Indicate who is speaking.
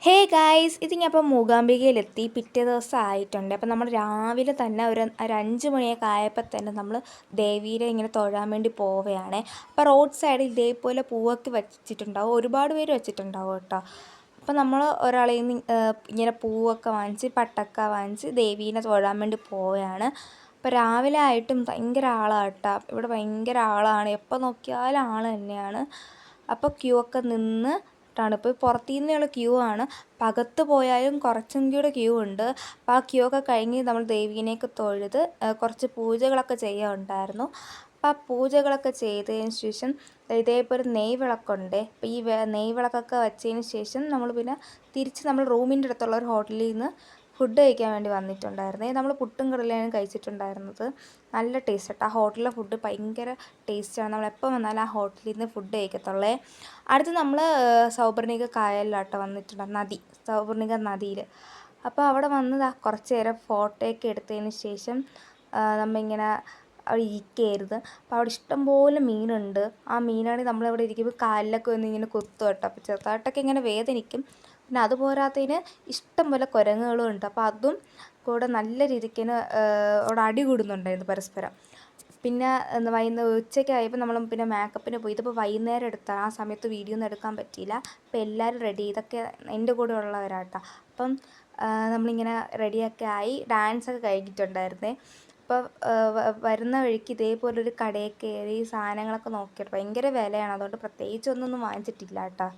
Speaker 1: Hey guys, ഇത് ഞാൻ ഇപ്പോൾ മൂകാംബികയിലെത്തി. പിറ്റേ ദിവസം ആയിട്ടുണ്ട്. അപ്പോൾ നമ്മൾ രാവിലെ തന്നെ ഒരു 5 മണിയൊക്കെ ആയപ്പോൾ തന്നെ നമ്മൾ ദേവീനെ ഇങ്ങനെ തൊഴാൻ വേണ്ടി പോവുകയാണ്. അപ്പോൾ റോഡ് സൈഡിൽ ഇതേപോലെ പൂവൊക്കെ വെച്ചിട്ടുണ്ടാവും, ഒരുപാട് പേര് വെച്ചിട്ടുണ്ടാവും കേട്ടോ. അപ്പോൾ നമ്മൾ ഒരാളിൽ നിന്ന് ഇങ്ങനെ പൂവൊക്കെ വാങ്ങിച്ച് പട്ടക്ക വാങ്ങിച്ച് ദേവീനെ തൊഴാൻ വേണ്ടി പോവുകയാണ്. അപ്പോൾ രാവിലെ ആയിട്ടും ഭയങ്കര ആളാണ് കേട്ടോ. ഇവിടെ ഭയങ്കര ആളാണ്, എപ്പോൾ നോക്കിയാലും ആൾ തന്നെയാണ്. അപ്പോൾ ക്യൂ ഒക്കെ നിന്ന് ഇപ്പോൾ പുറത്തു നിന്നുള്ള ക്യൂ ആണ്. അകത്ത് പോയാലും കുറച്ചും കൂടെ ക്യൂ ഉണ്ട്. അപ്പോൾ ആ ക്യൂ ഒക്കെ കഴിഞ്ഞ് നമ്മൾ ദേവീനെയൊക്കെ തൊഴുത് കുറച്ച് പൂജകളൊക്കെ ചെയ്യാനുണ്ടായിരുന്നു. അപ്പോൾ ആ പൂജകളൊക്കെ ചെയ്തതിന് ശേഷം ഇതേപോലെ നെയ് വിളക്കുണ്ട്. അപ്പോൾ ഈ നെയ് വിളക്കൊക്കെ വെച്ചതിന് ശേഷം നമ്മൾ പിന്നെ തിരിച്ച് നമ്മൾ റൂമിൻ്റെ അടുത്തുള്ള ഒരു ഹോട്ടലിൽ നിന്ന് ഫുഡ് കഴിക്കാൻ വേണ്ടി വന്നിട്ടുണ്ടായിരുന്നേ. നമ്മൾ പുട്ടും കടലയാണ് കഴിച്ചിട്ടുണ്ടായിരുന്നത്. നല്ല ടേസ്റ്റ് കേട്ടോ. ആ ഹോട്ടലിലെ ഫുഡ് ഭയങ്കര ടേസ്റ്റാണ്. നമ്മൾ എപ്പോൾ വന്നാലും ആ ഹോട്ടലിൽ നിന്ന് ഫുഡ് കഴിക്കത്തുള്ളേ. അടുത്ത് നമ്മൾ സൗപർണിക കായലിലാട്ടോ വന്നിട്ടുണ്ട്, നദി, സൗപർണിക നദിയിൽ. അപ്പോൾ അവിടെ വന്നതാ കുറച്ച് നേരം ഫോട്ടോയൊക്കെ എടുത്തതിന് ശേഷം നമ്മളിങ്ങനെ അവിടെ ഇരിക്കുകയായിരുന്നു. അപ്പോൾ അവിടെ ഇഷ്ടംപോലെ മീനുണ്ട്. ആ മീനാണെങ്കിൽ നമ്മളവിടെ ഇരിക്കുമ്പോൾ കാലിലൊക്കെ വന്ന് ഇങ്ങനെ കുത്തും കേട്ടോ. അപ്പോൾ ചെറുതായിട്ടൊക്കെ ഇങ്ങനെ വേദനിക്കും. പിന്നെ അതുപോരാത്തതിന് ഇഷ്ടം പോലെ കുരങ്ങുകളും ഉണ്ട്. അപ്പോൾ അതും കൂടെ നല്ല രീതിക്ക് അവിടെ അടി കൂടുന്നുണ്ടായിരുന്നു പരസ്പരം. പിന്നെ ഉച്ചയ്ക്ക് ആയപ്പോൾ നമ്മൾ പിന്നെ മേക്കപ്പിന് പോയി. ഇതിപ്പോൾ വൈകുന്നേരം എടുത്താണ്, ആ സമയത്ത് വീഡിയോ ഒന്നും എടുക്കാൻ പറ്റിയില്ല. അപ്പോൾ എല്ലാവരും റെഡി, ഇതൊക്കെ എൻ്റെ കൂടെ ഉള്ളവരാട്ടോ. അപ്പം നമ്മളിങ്ങനെ റെഡിയൊക്കെ ആയി ഡാൻസൊക്കെ കഴിഞ്ഞിട്ടുണ്ടായിരുന്നേ. അപ്പോൾ വരുന്ന വഴിക്ക് ഇതേപോലൊരു കടയിൽ കയറി സാധനങ്ങളൊക്കെ നോക്കിയിട്ട് ഭയങ്കര വിലയാണ്, അതുകൊണ്ട് പ്രത്യേകിച്ചൊന്നും വാങ്ങിച്ചിട്ടില്ല കേട്ടോ.